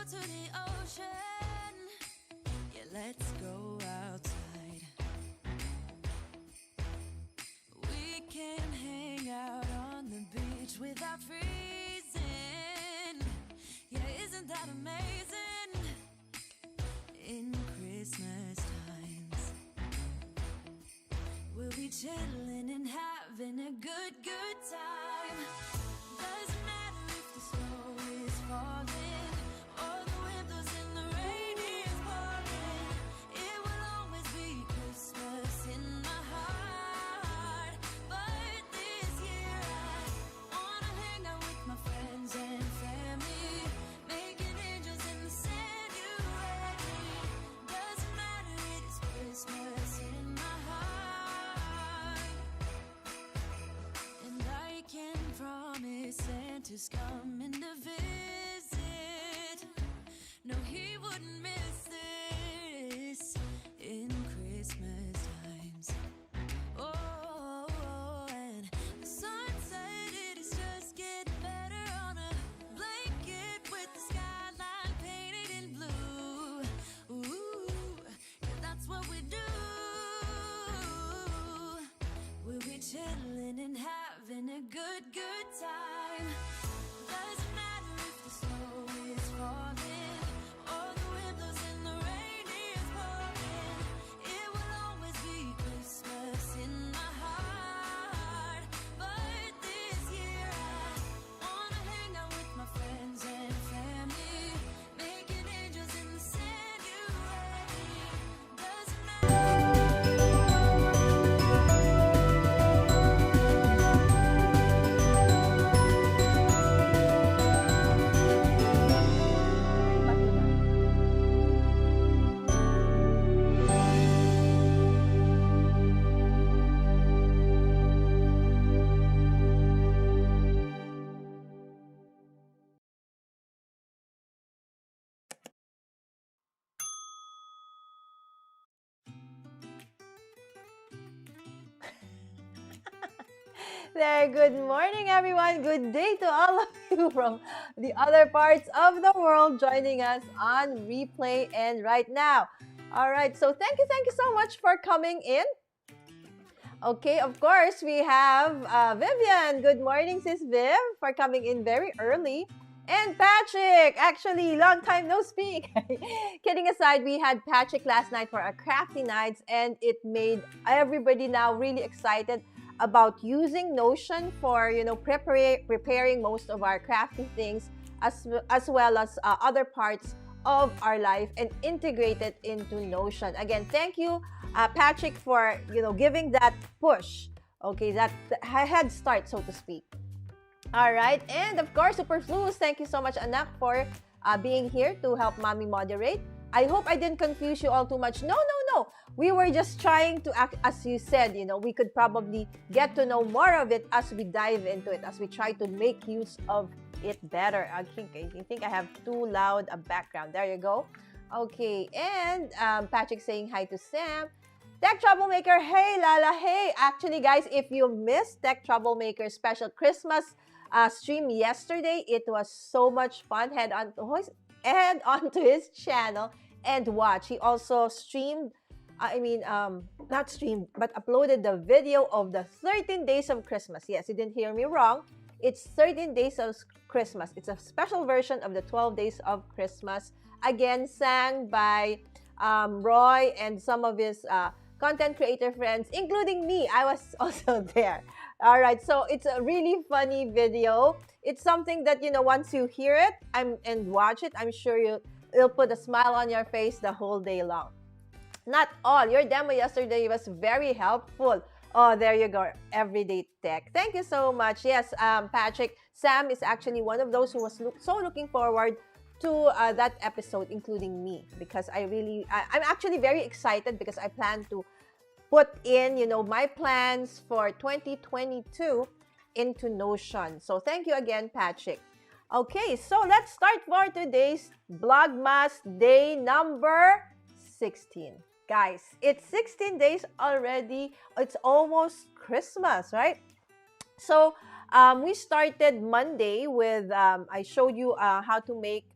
to the ocean. Yeah, let's go outside. We can hang out on the beach without freezing. Yeah, isn't that amazing? In Christmas times, we'll be chilling and having a good time. Doesn't matter if the snow is falling or the wind blows and the rain is pouring. It will always be Christmas in my heart. But this year I wanna hang out with my friends and family, making angels in the sand. You ready? Doesn't matter, it is Christmas in my heart. And I can promise Santa's coming to visit. No, he wouldn't miss this in Christmas times. Oh, and the sun said it is just getting better on a blanket with the skyline painted in blue. Ooh, yeah, that's what we do. We'll be chilling and having a good time. Doesn't matter if the snow is falling or the wind blows and the rain is pouring. It will always be Christmas in my heart. But this year I wanna hang out with my friends and family, making angels in the sand. You ready? Doesn't There, good morning, everyone. Good day to all of you from the other parts of the world joining us on replay and right now. All right, so thank you so much for coming in. Okay, of course, we have Vivian. Good morning, Sis Viv, for coming in very early. And Patrick, actually, long time no speak. Kidding aside, we had Patrick last night for our crafty nights, and it made everybody now really excited about using Notion for preparing most of our crafty things, as well as other parts of our life, and integrate it into Notion. Again, thank you, Patrick, for giving that push. Okay, that head start, so to speak. All right, and of course, Superfluous, thank you so much, Anak, for being here to help Mommy moderate. I hope I didn't confuse you all too much. No. We were just trying to act, as you said, we could probably get to know more of it as we dive into it, as we try to make use of it better. I think I have too loud a background. There you go. Okay, and Patrick saying hi to Sam. Tech Troublemaker, hey Lala, hey. Actually, guys, if you missed Tech Troublemaker's special Christmas stream yesterday, it was so much fun. Head on to his channel and watch. He also streamed, not streamed, but uploaded the video of the 13 Days of Christmas. Yes, you didn't hear me wrong. It's 13 Days of Christmas. It's a special version of the 12 Days of Christmas. Again, sang by Roy and some of his content creator friends, including me. I was also there. All right, so it's a really funny video. It's something that, once you hear it and watch it, I'm sure it'll put a smile on your face the whole day long. Not all. Your demo yesterday was very helpful. Oh, there you go. Everyday tech. Thank you so much. Yes, Patrick. Sam is actually one of those who was so looking forward to that episode, including me, because I'm actually very excited because I plan to put in, my plans for 2022 into Notion. So thank you again, Patrick. Okay, so let's start for today's Vlogmas day number 16. Guys, it's 16 days already. It's almost Christmas, right? So we started Monday with, I showed you how to make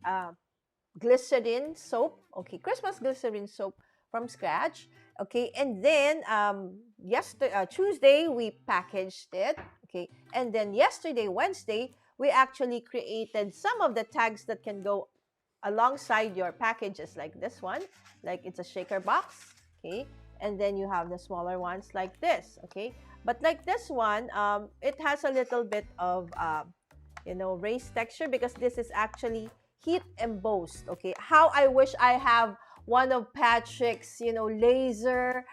glycerin soap, okay, Christmas glycerin soap from scratch, okay, and then Tuesday we packaged it, okay, and then yesterday, Wednesday, we actually created some of the tags that can go alongside your packages, like this one, like it's a shaker box, okay, and then you have the smaller ones like this, okay, but like this one, it has a little bit of raised texture because this is actually heat embossed. Okay, how I wish I have one of Patrick's, laser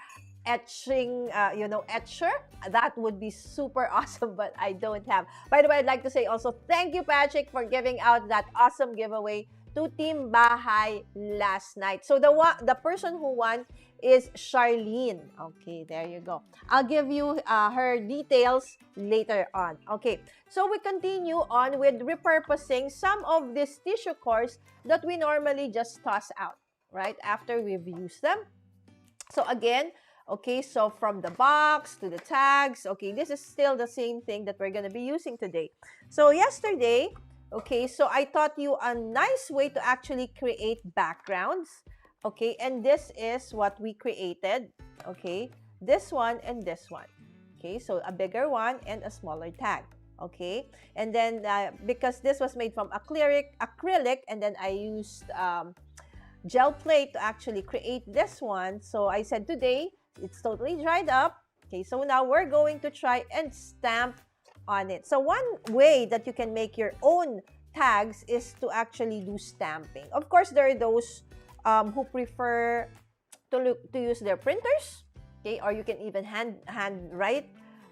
etching, etcher. That would be super awesome, but I don't have. By the way, I'd like to say also thank you, Patrick, for giving out that awesome giveaway to Team Bahay last night. So the person who won is Charlene. Okay, there you go. I'll give you her details later on. Okay, so we continue on with repurposing some of these tissue cores that we normally just toss out, right, after we've used them. So again, okay, so from the box to the tags, okay, this is still the same thing that we're going to be using today. So yesterday, okay, so I taught you a nice way to actually create backgrounds, okay, and this is what we created, okay, this one and this one, okay, so a bigger one and a smaller tag, okay, and then because this was made from acrylic, and then I used gel plate to actually create this one. So I said today it's totally dried up. Okay, so now we're going to try and stamp on it. So one way that you can make your own tags is to actually do stamping. Of course, there are those who prefer to use their printers, okay, or you can even handwrite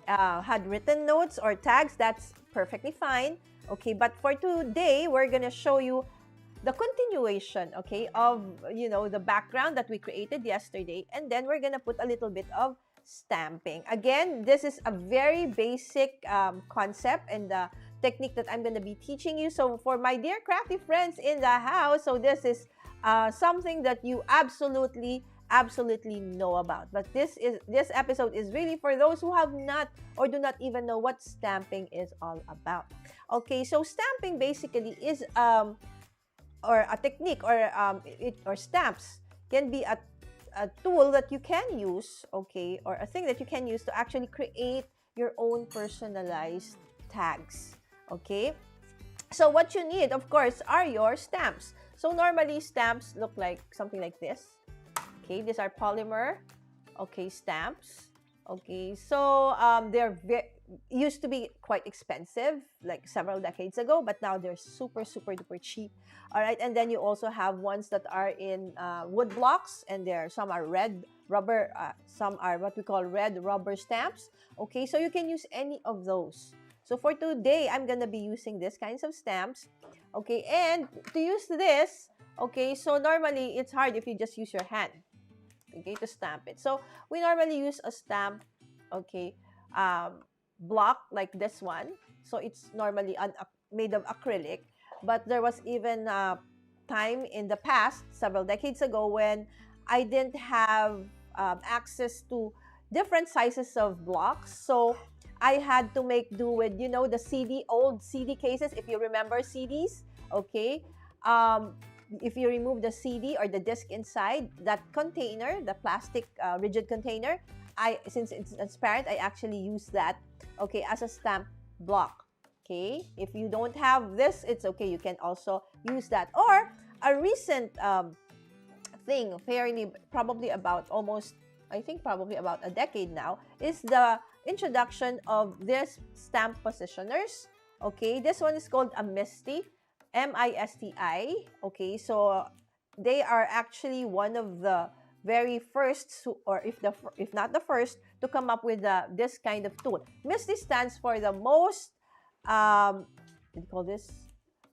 handwritten notes or tags. That's perfectly fine, okay. But for today, we're gonna show you the continuation, okay, of the background that we created yesterday, and then we're gonna put a little bit of stamping. Again, this is a very basic concept and the technique that I'm gonna be teaching you. So for my dear crafty friends in the house, so this is something that you absolutely know about. But this episode is really for those who have not or do not even know what stamping is all about. Okay, so stamping basically is or a technique, or stamps can be a tool that you can use, okay, or a thing that you can use to actually create your own personalized tags, okay. So what you need, of course, are your stamps. So normally stamps look like something like this, okay. These are polymer, okay, stamps, okay. So they're used to be quite expensive like several decades ago, but now they're super duper cheap. All right, and then you also have ones that are in wood blocks, and some are red rubber, some are what we call red rubber stamps, okay. So you can use any of those. So for today, I'm gonna be using these kinds of stamps, okay. And to use this, okay, so normally it's hard if you just use your hand, okay, to stamp it. So we normally use a stamp, okay, block like this one. So it's normally made of acrylic, but there was even time in the past, several decades ago, when I didn't have access to different sizes of blocks. So I had to make do with, the old CD cases, if you remember CDs, okay. If you remove the CD or the disc inside that container, the plastic rigid container, since it's transparent, I actually use that, okay, as a stamp block, okay. If you don't have this, it's okay, you can also use that. Or a recent thing, probably about a decade now, is the introduction of this stamp positioners, okay. This one is called a MISTI, MISTI, okay. So they are actually one of the very first, or if not the first, to come up with this kind of tool. MISTI stands for the most what do you call this?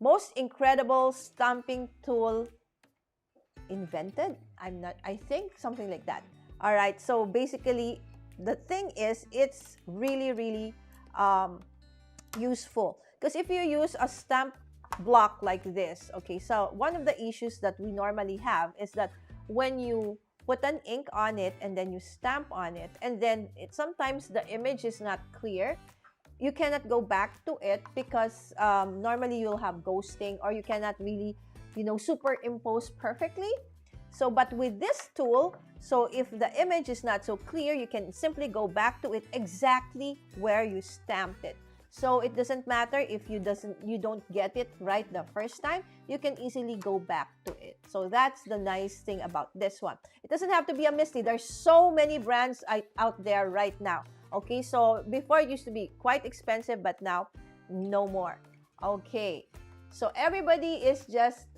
Most incredible stamping tool invented. I think something like that. All right. So basically, the thing is, it's really useful, because if you use a stamp block like this, okay, so one of the issues that we normally have is that when you put an ink on it and then you stamp on it, and then sometimes the image is not clear, you cannot go back to it because normally you'll have ghosting, or you cannot really superimpose perfectly. So, but with this tool, so if the image is not so clear, you can simply go back to it exactly where you stamped it. So it doesn't matter if you don't get it right the first time, you can easily go back to it. So that's the nice thing about this one. It doesn't have to be a Misty. There's so many brands out there right now. Okay, so before it used to be quite expensive, but now no more. Okay, so everybody is just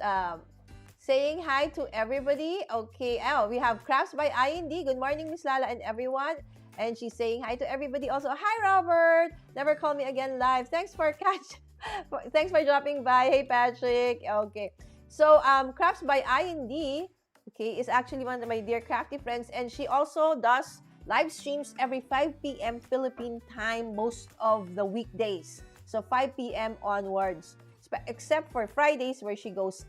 saying hi to everybody. Okay, we have Crafts by IND. Good morning, Miss Lala and everyone. And she's saying hi to everybody also. Hi, Robert. Never call me again live. Thanks for thanks for dropping by. Hey, Patrick. Okay. So, Crafts by IND, okay, is actually one of my dear crafty friends. And she also does live streams every 5 p.m. Philippine time most of the weekdays. So, 5 p.m. onwards. Except for Fridays where she goes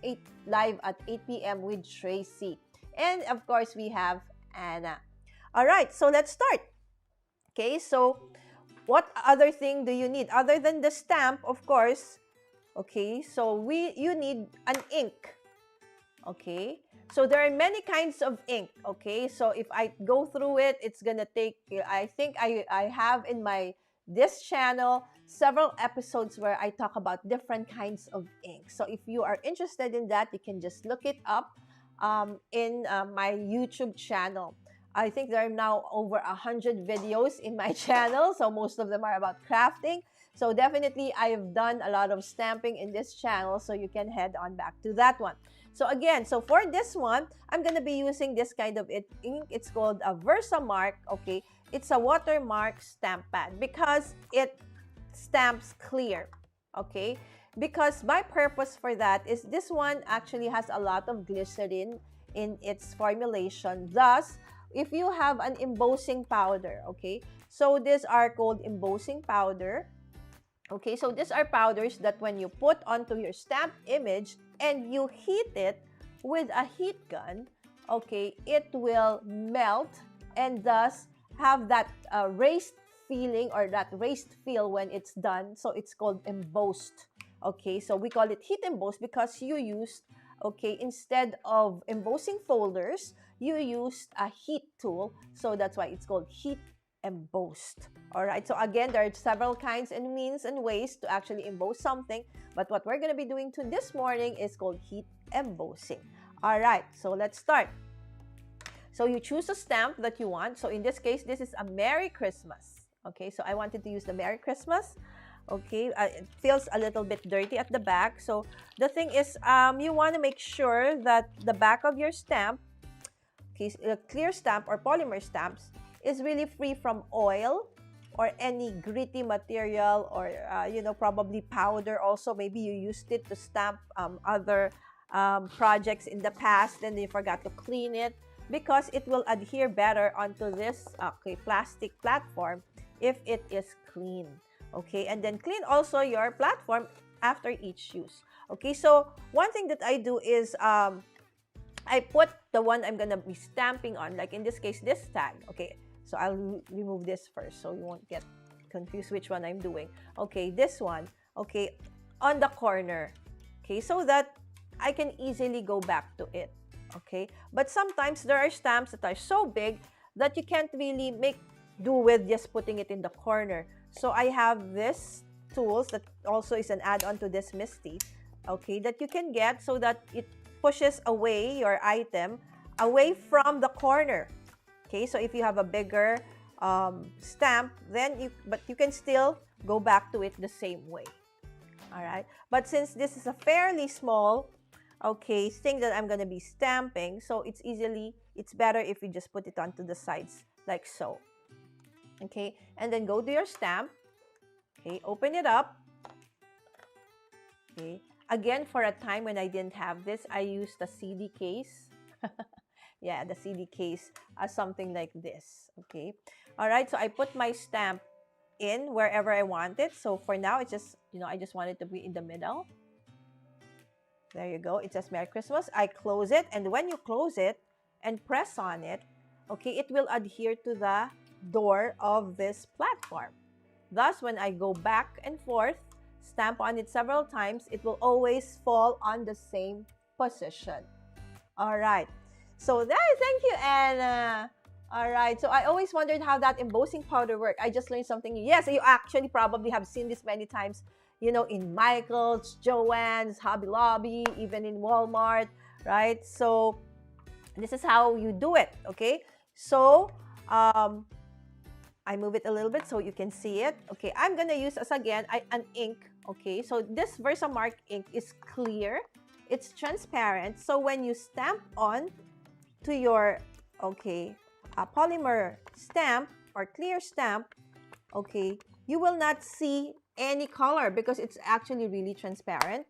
live at 8 p.m. with Tracy. And, of course, we have Anna. All right. So, let's start. Okay, so what other thing do you need other than the stamp, of course? Okay, so you need an ink. Okay, so there are many kinds of ink. Okay, so if I go through it, it's gonna take, I think I have in this channel several episodes where I talk about different kinds of ink. So if you are interested in that, you can just look it up in my YouTube channel. I think there are now over 100 videos in my channel, so most of them are about crafting. So definitely, I've done a lot of stamping in this channel, so you can head on back to that one. So again, so for this one, I'm going to be using this kind of ink. It's called a Versamark, okay? It's a watermark stamp pad because it stamps clear, okay? Because my purpose for that is this one actually has a lot of glycerin in its formulation. Thus, if you have an embossing powder, okay, so these are called embossing powder. Okay, so these are powders that when you put onto your stamped image and you heat it with a heat gun, okay, it will melt and thus have that raised feeling or that raised feel when it's done. So it's called embossed. Okay, so we call it heat embossed because you used, okay, instead of embossing folders, you used a heat tool. So that's why it's called heat embossed. All right, so again, there are several kinds and means and ways to actually emboss something. But what we're going to be doing this morning is called heat embossing. All right, so let's start. So you choose a stamp that you want. So in this case, this is a Merry Christmas. Okay, so I wanted to use the Merry Christmas. Okay, it feels a little bit dirty at the back. So the thing is, you want to make sure that the back of your stamp, okay, a clear stamp or polymer stamps, is really free from oil or any gritty material or, probably powder. Also, maybe you used it to stamp other projects in the past, then you forgot to clean it, because it will adhere better onto this plastic platform if it is clean. Okay, and then clean also your platform after each use. Okay, so one thing that I do is I put the one I'm gonna be stamping on, like in this case, this tag. Okay, so I'll remove this first so you won't get confused which one I'm doing. Okay, this one, okay, on the corner. Okay, so that I can easily go back to it. Okay, but sometimes there are stamps that are so big that you can't really do with just putting it in the corner. So I have this tools that also is an add-on to this Misty, okay, that you can get so that it pushes away your item away from the corner. Okay, so if you have a bigger stamp, then you can still go back to it the same way. All right, but since this is a fairly small, okay, thing that I'm gonna be stamping, so it's better if you just put it onto the sides like so. Okay, and then go to your stamp. Okay, open it up. Okay, again, for a time when I didn't have this, I used the CD case. Yeah, the CD case as something like this. Okay, all right, so I put my stamp in wherever I want it. So for now, it's just, I just want it to be in the middle. There you go. It says Merry Christmas. I close it, and when you close it and press on it, okay, it will adhere to the door of this platform. Thus, when I go back and forth, stamp on it several times, it will always fall on the same position. All right. So there, thank you, Anna. All right. So I always wondered how that embossing powder worked. I just learned something new. Yes, you actually probably have seen this many times, in Michael's, Joann's, Hobby Lobby, even in Walmart, right? So this is how you do it, okay? So I move it a little bit so you can see it. Okay, I'm gonna use as again an ink. Okay, so this Versamark ink is clear, it's transparent. So when you stamp on to your polymer stamp or clear stamp, okay, you will not see any color because it's actually really transparent.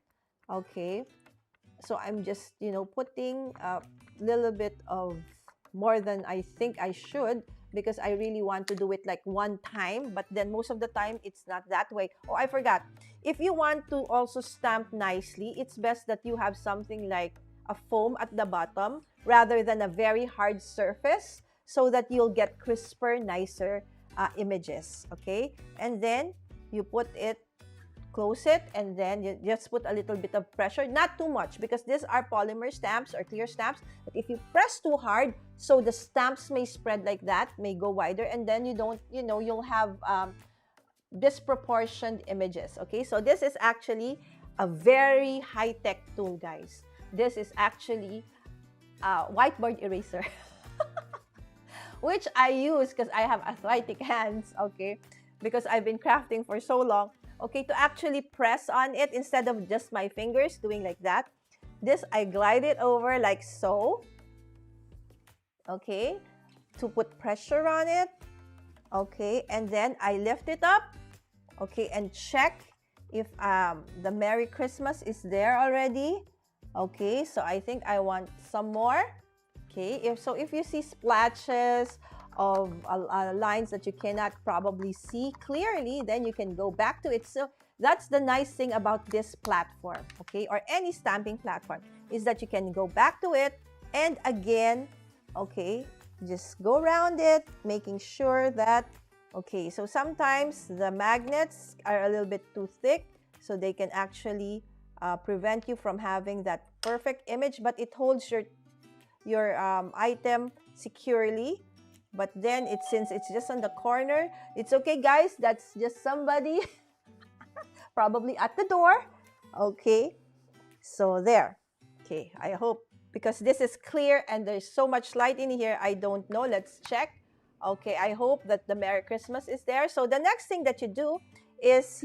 Okay, so I'm just putting a little bit of more than I think I should, because I really want to do it like one time, but then most of the time it's not that way. Oh, I forgot. If you want to also stamp nicely, it's best that you have something like a foam at the bottom rather than a very hard surface, so that you'll get crisper, nicer images. Okay, and then you put it, close it, and then you just put a little bit of pressure, not too much, because these are polymer stamps or clear stamps. But if you press too hard, so the stamps may spread like that, may go wider, and then you'll have disproportioned images. Okay, so this is actually a very high-tech tool, guys. This is actually a whiteboard eraser, which I use because I have arthritic hands. Okay, because I've been crafting for so long. Okay, to actually press on it instead of just my fingers doing like that. This, I glide it over like so. Okay, to put pressure on it. Okay, and then I lift it up. Okay, and check if the Merry Christmas is there already. Okay, so I think I want some more. Okay, if you see splashes of lines that you cannot probably see clearly, then you can go back to it. So that's the nice thing about this platform, okay, or any stamping platform, is that you can go back to it and again, okay, just go around it, making sure that, okay, so sometimes the magnets are a little bit too thick, so they can actually prevent you from having that perfect image, but it holds your item securely. But then since it's just on the corner, it's okay, guys. That's just somebody probably at the door. Okay, so there. Okay, I hope, because this is clear and there's so much light in here, I don't know. Let's check. Okay, I hope that the Merry Christmas is there. So the next thing that you do is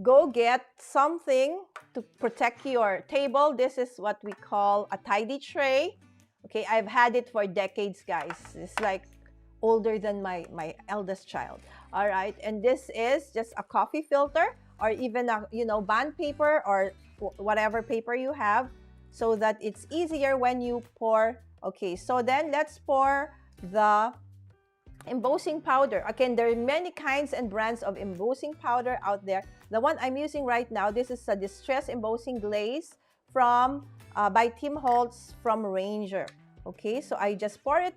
go get something to protect your table. This is what we call a tidy tray. Okay, I've had it for decades, guys. It's like older than my eldest child. All right, and this is just a coffee filter, or even a bond paper, or whatever paper you have, so that it's easier when you pour. Okay, so then let's pour the embossing powder. Again, there are many kinds and brands of embossing powder out there. The one I'm using right now, this is a distress embossing glaze from by Tim Holtz from Ranger. Okay, so I just pour it,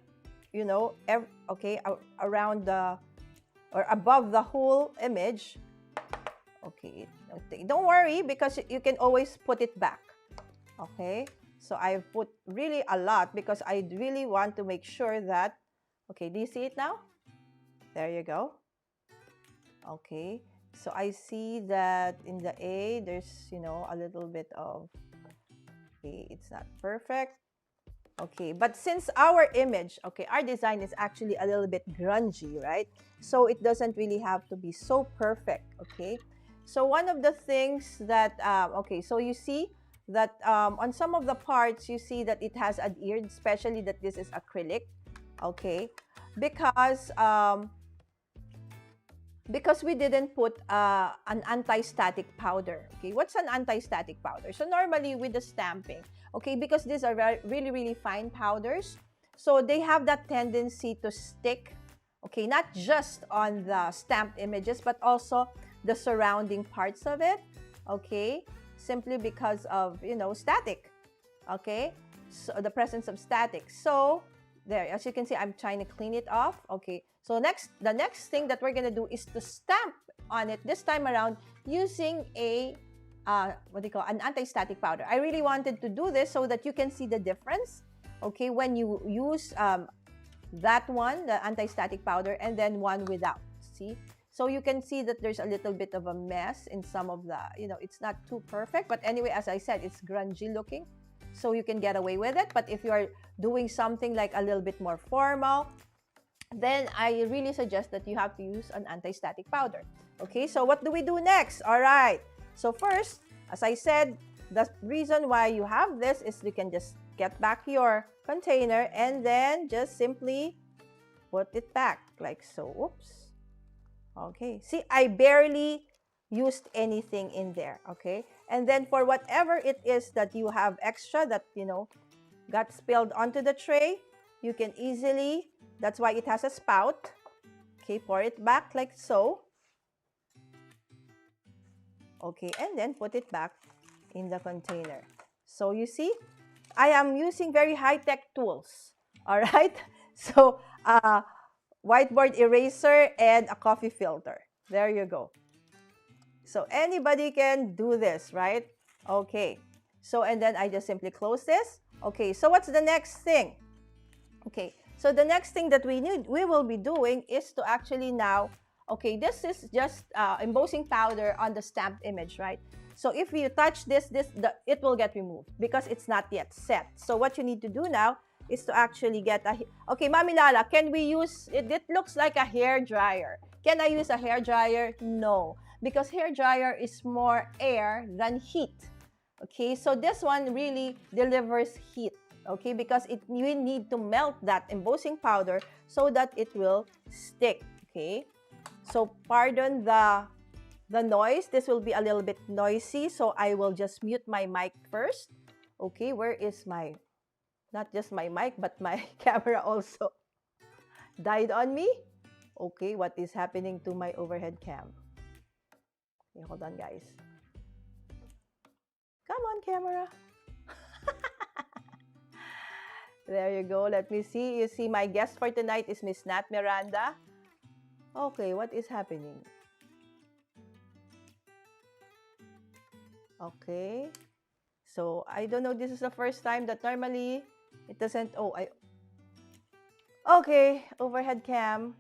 around or above the whole image. Okay, don't worry, because you can always put it back. Okay, so I've put really a lot because I really want to make sure that, okay, do you see it now? There you go. Okay, so I see that in the A, there's, a little bit of, okay, it's not perfect. Okay, but since our image, okay, our design is actually a little bit grungy, right? So it doesn't really have to be so perfect, okay? So one of the things that, okay, so you see that on some of the parts, you see that it has adhered, especially that this is acrylic, okay? Because we didn't put an anti-static powder. Okay, what's an anti-static powder? So normally with the stamping, okay, because these are really, really fine powders, so they have that tendency to stick, okay, not just on the stamped images, but also the surrounding parts of it, okay, simply because of, static, okay, so the presence of static. So there, as you can see, I'm trying to clean it off. Okay, so the next thing that we're gonna do is to stamp on it this time around using a what do you call, an anti-static powder. I really wanted to do this so that you can see the difference, okay, when you use that one, the anti-static powder, and then one without. See? So you can see that there's a little bit of a mess in some of the, it's not too perfect. But anyway, as I said, it's grungy looking. So you can get away with it. But if you are doing something like a little bit more formal, then I really suggest that you have to use an anti-static powder. Okay, so what do we do next? All right. So first, as I said, the reason why you have this is you can just get back your container and then just simply put it back like so. Oops. Okay. See, I barely used anything in there. Okay. And then for whatever it is that you have extra that, got spilled onto the tray, you can easily, that's why it has a spout. Okay. Pour it back like so. Okay. And then put it back in the container. So you see, I am using very high-tech tools. All right. So, whiteboard eraser and a coffee filter. There you go. So anybody can do this, right? Okay. So, and then I just simply close this. Okay. So what's the next thing? Okay. So the next thing that we will be doing is to actually now, okay, this is just embossing powder on the stamped image, right? So if you touch this, it will get removed because it's not yet set. So what you need to do now is to actually get a... Okay, Mami Lala, can we use... It looks like a hair dryer. Can I use a hair dryer? No, because hair dryer is more air than heat. Okay, so this one really delivers heat. Okay, because you need to melt that embossing powder so that it will stick. Okay, so pardon the noise. This will be a little bit noisy, so I will just mute my mic first. Okay, where is my, not just my mic, but my camera also died on me. Okay, what is happening to my overhead cam? Okay, hold on, guys. Come on, camera. There you go. Let me see. You see, my guest for tonight is Miss Nat Miranda. Okay, what is happening? Okay, so I don't know, this is the first time that normally it doesn't, okay, overhead cam.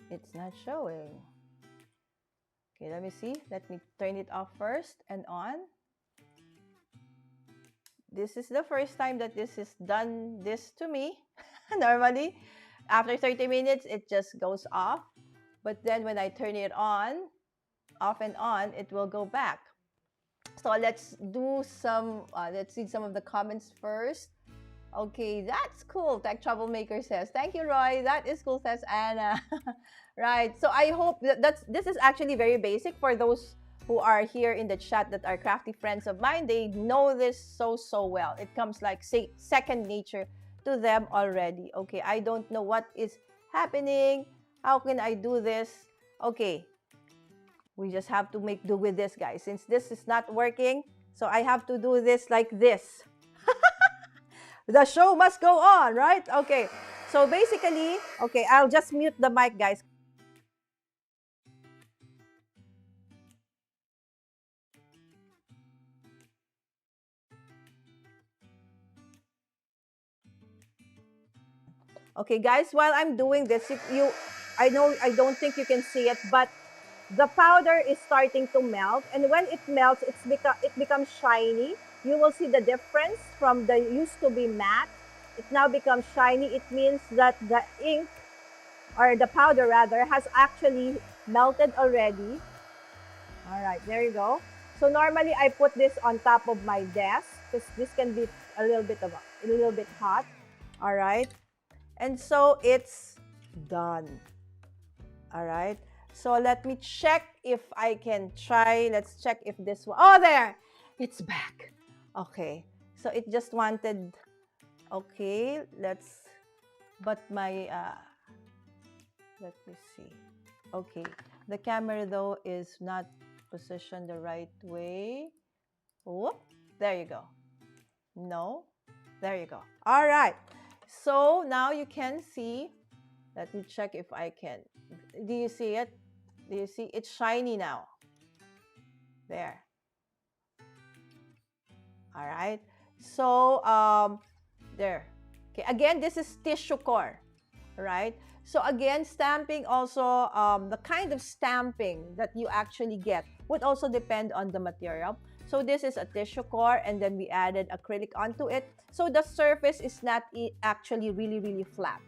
It's not showing. Okay, let me see. Let me turn it off first and on. This is the first time that this is done this to me. Normally, after 30 minutes, it just goes off. But then when I turn it on, off and on, it will go back. So let's do some, let's see some of the comments first. Okay, that's cool. Tech Troublemaker says, thank you, Roy. That is cool, says Anna. Right. So I hope that this is actually very basic for those who are here in the chat that are crafty friends of mine. They know this so well. It comes like, say, second nature to them already. Okay, I don't know what is happening. How can I do this? Okay, we just have to make do with this, guys. Since this is not working, so I have to do this like this. The show must go on, right? Okay, so basically, okay, I'll just mute the mic, guys. Okay, guys, while I'm doing this, I know I don't think you can see it, but the powder is starting to melt, and when it melts, it becomes shiny. You will see the difference from the used to be matte. It now becomes shiny. It means that the ink, or the powder rather, has actually melted already. All right, there you go. So normally I put this on top of my desk because this can be a little bit hot. All right. And so it's done. All right. So let me check if I can try. Let's check if this one. Oh, there. It's back. Okay. So it just wanted. Okay. But my, let me see. Okay. The camera though is not positioned the right way. Whoop. There you go. No. There you go. All right. So now you can see. Let me check if I can. Do you see it? Do you see? It's shiny now. There. All right. So, there. Okay, again, this is tissue core, right? So again, stamping also, the kind of stamping that you actually get would also depend on the material. So this is a tissue core, and then we added acrylic onto it. So the surface is not actually really, really flat.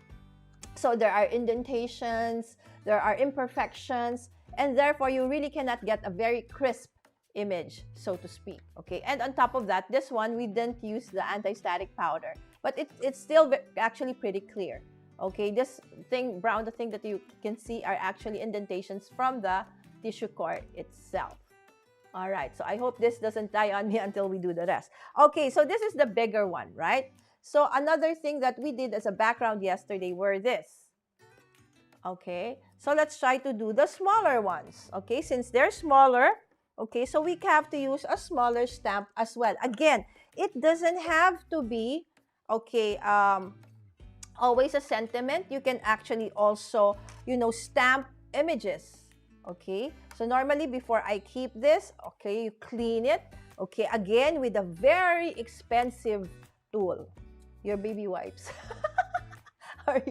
So there are indentations, there are imperfections, and therefore you really cannot get a very crisp image, so to speak. Okay, and on top of that, this one, we didn't use the anti-static powder, but it's still actually pretty clear. Okay, this thing, brown, the thing that you can see are actually indentations from the tissue core itself. All right, so I hope this doesn't die on me until we do the rest. Okay, so this is the bigger one, right? So another thing that we did as a background yesterday were this. Okay, so let's try to do the smaller ones. Okay, since they're smaller, okay, so we have to use a smaller stamp as well. Again, it doesn't have to be, okay, always a sentiment. You can actually also, you know, stamp images. Okay, so normally before I keep this, okay, you clean it, okay, again with a very expensive tool, your baby wipes or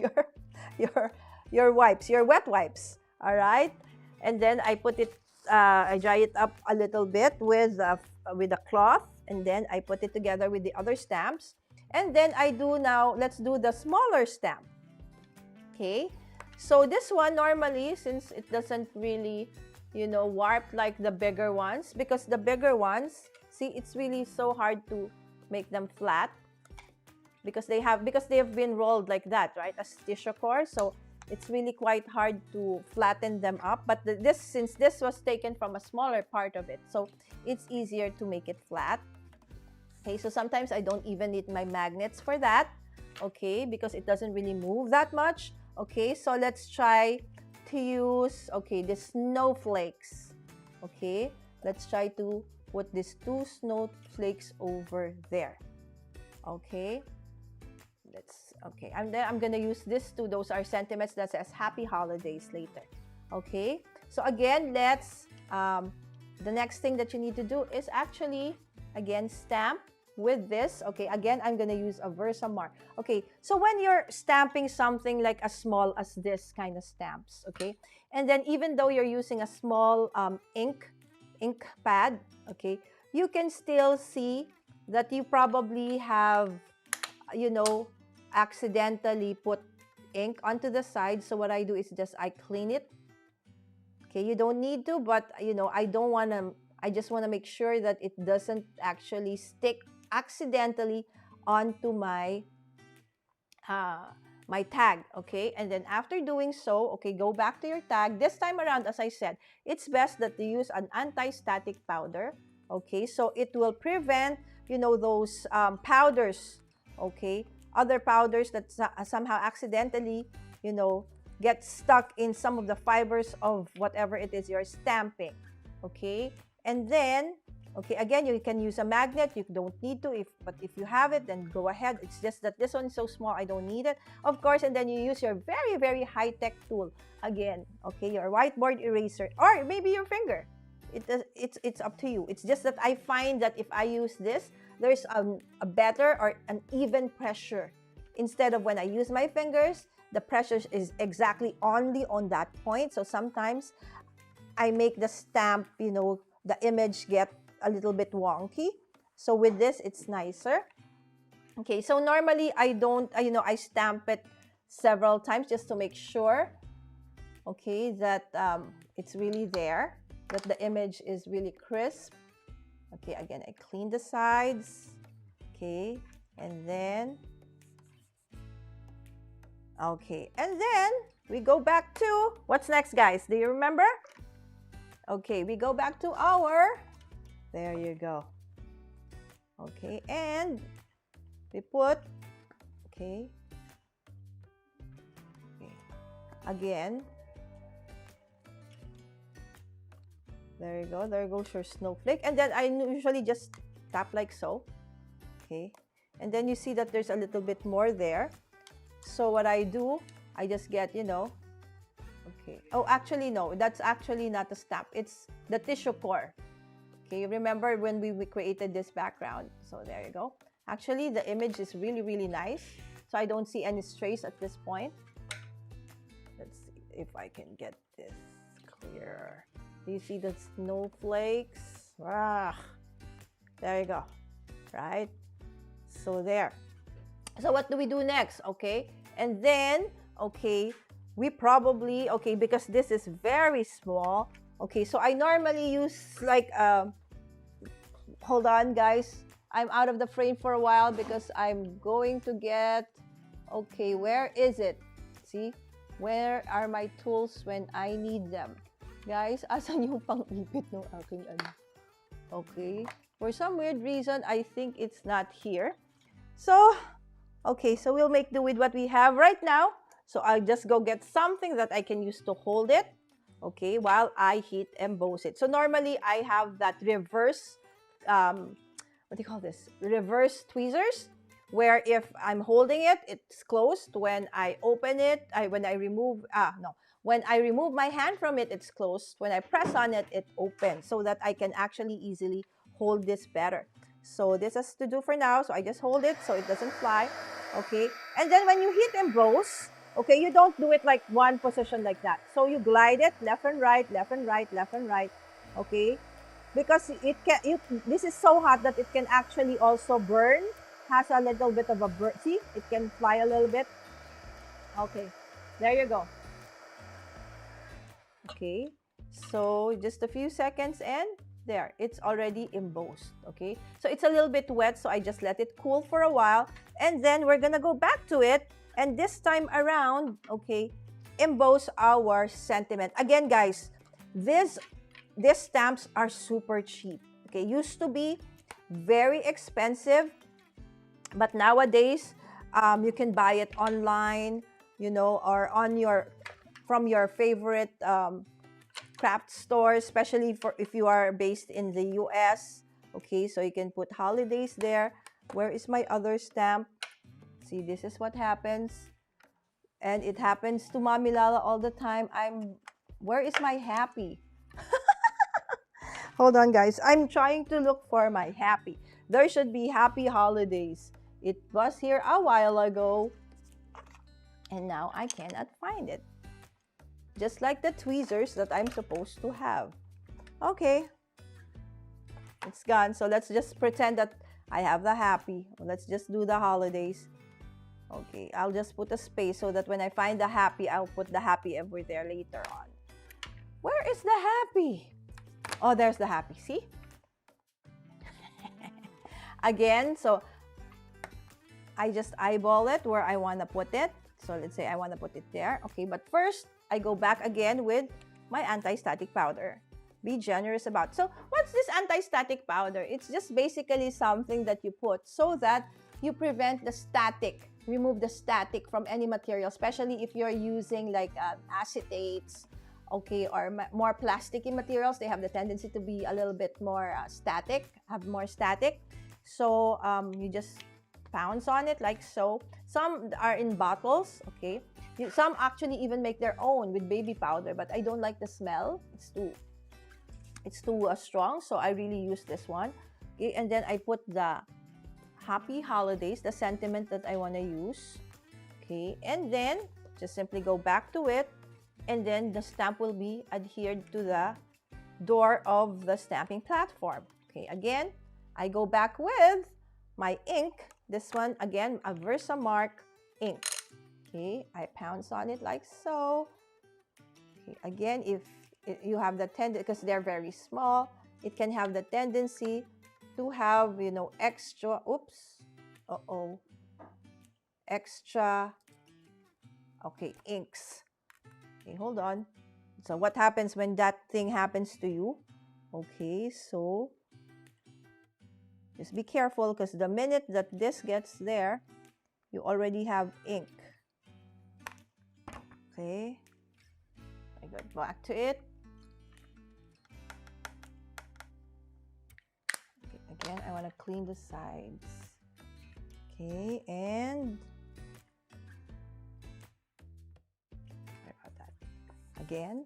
your wipes, your wet wipes. All right, and then I put it, I dry it up a little bit with a cloth, and then I put it together with the other stamps. And then I do now, let's do the smaller stamp. Okay, so this one normally, since it doesn't really, you know, warp like the bigger ones, because the bigger ones, see, it's really so hard to make them flat because they have been rolled like that, right, as tissue core. So it's really quite hard to flatten them up. But this, since this was taken from a smaller part of it, so it's easier to make it flat. Okay, so sometimes I don't even need my magnets for that, okay, because it doesn't really move that much. Okay, so let's try to use, okay, the snowflakes. Okay, let's try to put these 2 snowflakes over there. Okay, and then I'm gonna use this too. Those are sentiments that says Happy Holidays later. Okay, so again, let's, the next thing that you need to do is actually, again, stamp with this. Okay, again, I'm gonna use a Versamark. Okay, so when you're stamping something like as small as this kind of stamps, okay, and then even though you're using a small ink pad, okay, you can still see that you probably have, you know, accidentally put ink onto the side. So what I do is just I clean it. Okay, you don't need to, but you know, I just want to make sure that it doesn't actually stick accidentally onto my my tag. Okay, and then after doing so, okay, go back to your tag. This time around, as I said, it's best that you use an anti-static powder. Okay, so it will prevent, you know, those powders, okay, other powders that somehow accidentally, you know, get stuck in some of the fibers of whatever it is you're stamping. Okay, and then, okay, again, you can use a magnet. You don't need to, but if you have it, then go ahead. It's just that this one is so small, I don't need it, of course. And then you use your very, very high-tech tool again. Okay, your whiteboard eraser, or maybe your finger. It's up to you. It's just that I find that if I use this, there's a better or an even pressure. Instead of when I use my fingers, the pressure is exactly only on that point. So sometimes I make the stamp, you know, the image get a little bit wonky. So with this, it's nicer. Okay, so normally I don't, you know, I stamp it several times just to make sure, okay, that it's really there, that the image is really crisp. Okay, again, I clean the sides. Okay, and then, okay, and then we go back to, what's next, guys? Do you remember? Okay, we go back to our, there you go. Okay, and we put, okay, again, there you go, there goes your snowflake. And then I usually just tap like so. Okay, and then you see that there's a little bit more there. So what I do, I just get, you know, Okay. Oh, actually, no. That's actually not a stamp. It's the tissue core. Okay, remember when we created this background? So there you go. Actually, the image is really, really nice. So I don't see any strays at this point. Let's see if I can get this clear. Do you see the snowflakes? Ah, there you go. Right? So there. So what do we do next? Okay. And then, okay, we probably, okay, because this is very small. Okay, so I normally use like, hold on, guys. I'm out of the frame for a while because I'm going to get, okay, where is it? See? Where are my tools when I need them? Guys, asan yung pang-ipit ng aking ano? Okay. For some weird reason, I think it's not here. So, okay, so we'll make do with what we have right now. So I'll just go get something that I can use to hold it, okay, while I heat emboss it. So normally I have that reverse, what do you call this? Reverse tweezers, where if I'm holding it, it's closed. When I open it, when I remove my hand from it, it's closed. When I press on it, it opens so that I can actually easily hold this better. So this is to do for now. So I just hold it so it doesn't fly. Okay. And then when you heat emboss, okay, you don't do it like one position like that. So you glide it left and right, left and right, left and right. Okay. Because this is so hot that it can actually also burn. Has a little bit of a burn. See, it can fly a little bit. Okay. There you go. Okay. So just a few seconds and there, it's already embossed, okay? So it's a little bit wet, so I just let it cool for a while. And then we're gonna go back to it. And this time around, okay, emboss our sentiment. Again, guys, these stamps are super cheap, okay? Used to be very expensive, but nowadays, you can buy it online, you know, or from your favorite craft store, especially for if you are based in the US. Okay, so you can put holidays there. Where is my other stamp? See, this is what happens. And it happens to Mami Lala all the time. Where is my happy? Hold on, guys. I'm trying to look for my happy. There should be happy holidays. It was here a while ago. And now I cannot find it. Just like the tweezers that I'm supposed to have. Okay. It's gone. So let's just pretend that I have the happy. Let's just do the holidays. Okay. I'll just put a space so that when I find the happy, I'll put the happy over there later on. Where is the happy? Oh, there's the happy. See? Again, so I just eyeball it where I want to put it. So let's say I want to put it there. Okay, but first, I go back again with my anti-static powder. Be generous about. So what's this anti-static powder? It's just basically something that you put so that you prevent the static, remove the static from any material, especially if you're using like acetates, okay, or more plasticky materials. They have the tendency to be a little bit more static, have more static. So you just pounds on it like so. Some are in bottles, okay. Some actually even make their own with baby powder, but I don't like the smell. It's too strong, so I really use this one. Okay, and then I put the happy holidays, the sentiment that I want to use. Okay, and then just simply go back to it, and then the stamp will be adhered to the door of the stamping platform. Okay, again, I go back with my ink. This one, again, a Versamark ink. Okay, I pounce on it like so. Okay, again, if you have the tendency, because they're very small, it can have the tendency to have, you know, extra, extra, okay, inks. Okay, hold on. So what happens when that thing happens to you? Okay, so just be careful, because the minute that this gets there, you already have ink. Okay, I go back to it. Okay, again, I want to clean the sides. Okay, and sorry about that. again.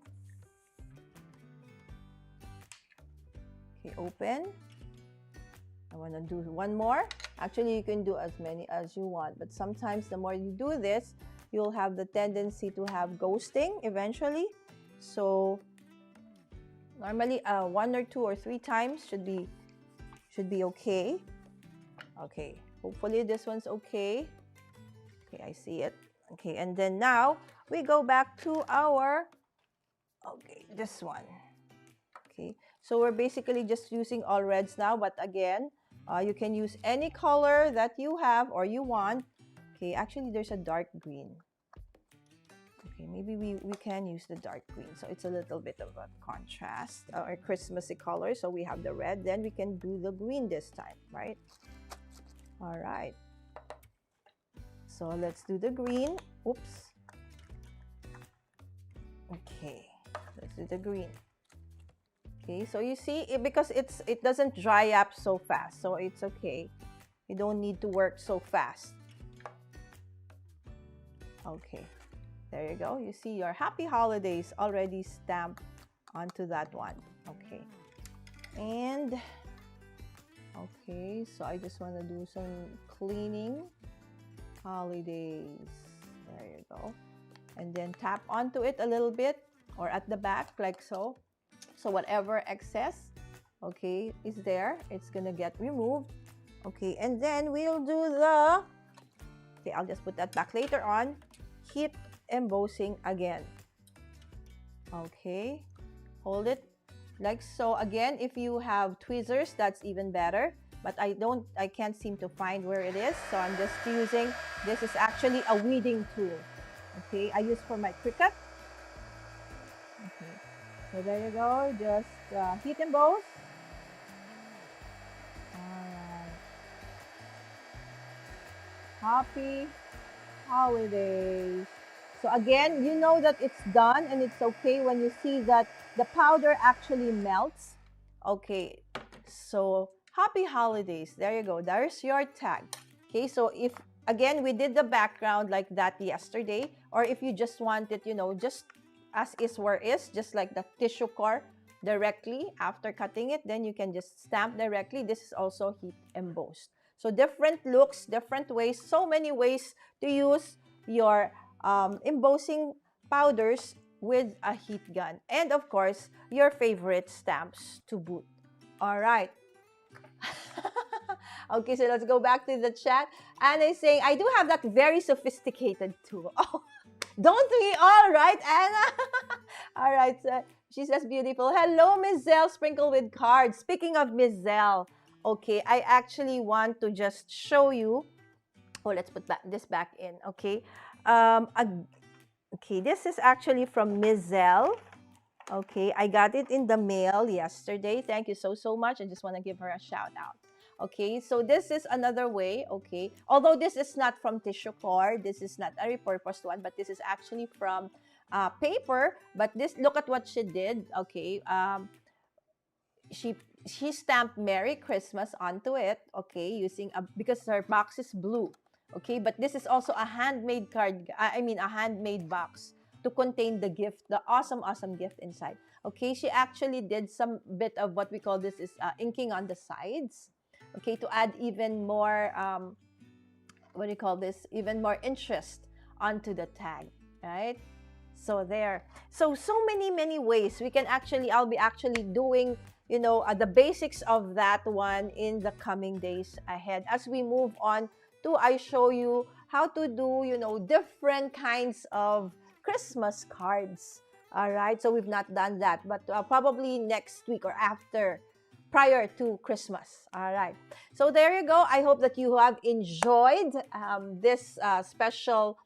Okay, open. I want to do one more. Actually, you can do as many as you want, but sometimes the more you do this, you'll have the tendency to have ghosting eventually. So normally 1 or 2 or 3 times should be okay. Okay, hopefully this one's okay. Okay, I see it. Okay, and then now we go back to our, okay, this one. Okay, so we're basically just using all reds now, but again, you can use any color that you have or you want. Okay, actually there's a dark green. Okay, maybe we can use the dark green, so it's a little bit of a contrast or Christmassy color. So we have the red, then we can do the green this time, right? All right, so let's do the green. Oops. Okay, let's do the green. Okay, so you see, because it doesn't dry up so fast, so it's okay. You don't need to work so fast. Okay, there you go. You see your happy holidays already stamped onto that one. Okay, and okay, so I just want to do some cleaning. Holidays, there you go, and then tap onto it a little bit or at the back like so. So whatever excess, okay, is there, it's gonna get removed. Okay, and then we'll do the, okay, I'll just put that back later on, heat embossing again. Okay, hold it like so. Again, if you have tweezers, that's even better, but I can't seem to find where it is, so I'm just using, this is actually a weeding tool. Okay, I use for my Cricut. Okay, so there you go, just heat emboss. Alright. Happy holidays. So again, you know that it's done and it's okay when you see that the powder actually melts. Okay, so happy holidays. There you go. There's your tag. Okay, so if, again, we did the background like that yesterday, or if you just want it, you know, just as is where is, just like the tissue core directly after cutting it, then you can just stamp directly. This is also heat embossed. So different looks, different ways, so many ways to use your embossing powders with a heat gun. And of course, your favorite stamps to boot. All right. Okay, so let's go back to the chat. Anna is saying, I do have that very sophisticated tool. Oh, don't we all, right, Anna? All right, so she says beautiful. Hello, Miss Zell, sprinkled with cards. Speaking of Miss Zell, okay, I actually want to just show you. Oh, let's put this back in, okay? Okay, this is actually from Miss Zell. Okay, I got it in the mail yesterday. Thank you so much. I just want to give her a shout out. Okay, so this is another way, okay? Although this is not from tissue core, this is not a repurposed one, but this is actually from paper. But this, look at what she did, okay? She stamped Merry Christmas onto it, okay, using because her box is blue, okay? But this is also a handmade card, I mean a handmade box to contain the gift, the awesome gift inside. Okay, she actually did some bit of what we call this is inking on the sides, okay, to add even more what do you call this, even more interest onto the tag, right? So there, so many ways we can actually, I'll be actually doing, you know, the basics of that one in the coming days ahead as we move on to, I show you how to do, you know, different kinds of Christmas cards. All right, so we've not done that, but probably next week or after, prior to Christmas. All right, so there you go. I hope that you have enjoyed this special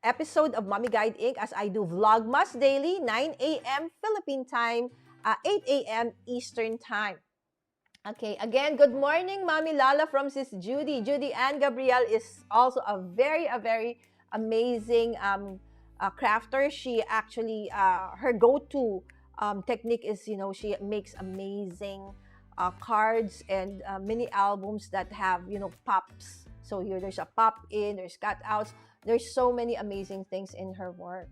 episode of Mommy Guide Inc. as I do Vlogmas daily, 9 a.m. Philippine Time, 8 a.m. Eastern Time. Okay, again, good morning, Mommy Lala from Sis Judy. Judy Ann Gabriel is also a very amazing crafter. She actually, her go-to technique is, you know, she makes amazing cards and mini albums that have, you know, pops. So here, there's a pop in, there's cutouts. There's so many amazing things in her work.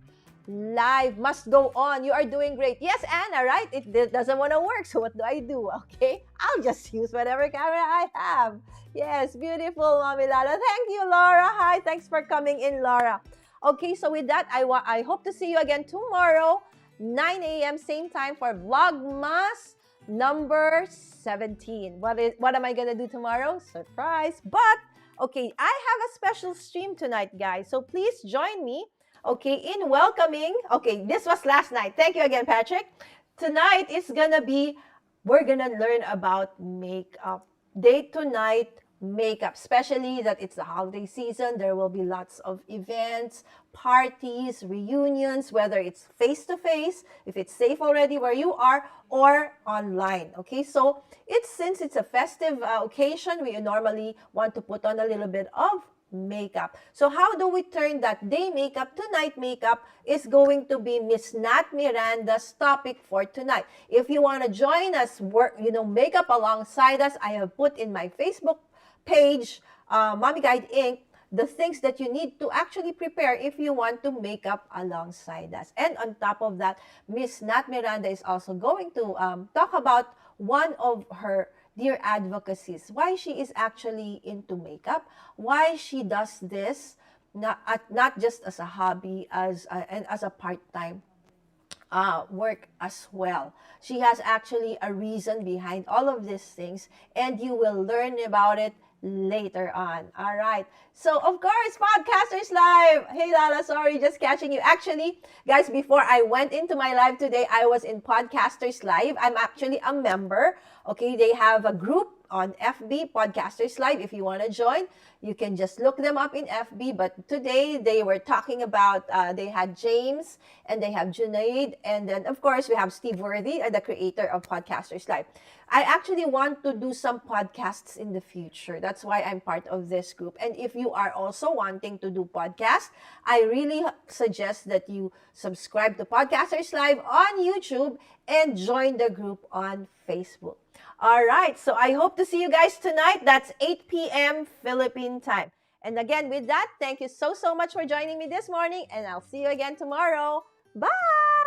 live must go on. You are doing great. Yes, Anna, right? It doesn't want to work. So what do? Okay, I'll just use whatever camera I have. Yes, beautiful, Mami Lala. Thank you, Laura. Hi, thanks for coming in, Laura. Okay, so with that, I hope to see you again tomorrow, 9 a.m. same time for Vlogmas number 17. What am I gonna do tomorrow? Surprise! But okay, I have a special stream tonight, guys. So please join me. Okay, in welcoming. Okay, this was last night. Thank you again, Patrick. Tonight is gonna be. We're gonna learn about makeup, day to night makeup, especially that it's the holiday season. There will be lots of events, parties, reunions, whether it's face to face, if it's safe already where you are, or online. Okay, so since it's a festive occasion, we normally want to put on a little bit of makeup. So how do we turn that day makeup to night makeup is going to be Miss Nat Miranda's topic for tonight. If you want to join us, makeup alongside us, I have put in my Facebook page, Mommy Guide Inc., the things that you need to actually prepare if you want to make up alongside us. And on top of that, Miss Nat Miranda is also going to talk about one of her dear advocacies, why she is actually into makeup, why she does this, not just as a hobby, and as a part-time work as well. She has actually a reason behind all of these things, and you will learn about it later on. All right. So, of course, Podcasters Live. Hey, Lala, sorry, just catching you. Actually, guys, before I went into my live today, I was in Podcasters Live. I'm actually a member. Okay, they have a group on FB, Podcasters Live. If you want to join, you can just look them up in FB. But today, they were talking about, they had James, and they have Junaid, and then, of course, we have Steve Worthy, the creator of Podcasters Live. I actually want to do some podcasts in the future. That's why I'm part of this group. And if you are also wanting to do podcasts, I really suggest that you subscribe to Podcasters Live on YouTube and join the group on Facebook. All right, so I hope to see you guys tonight. That's 8 p.m. Philippine time. And again, with that, thank you so much for joining me this morning, and I'll see you again tomorrow. Bye!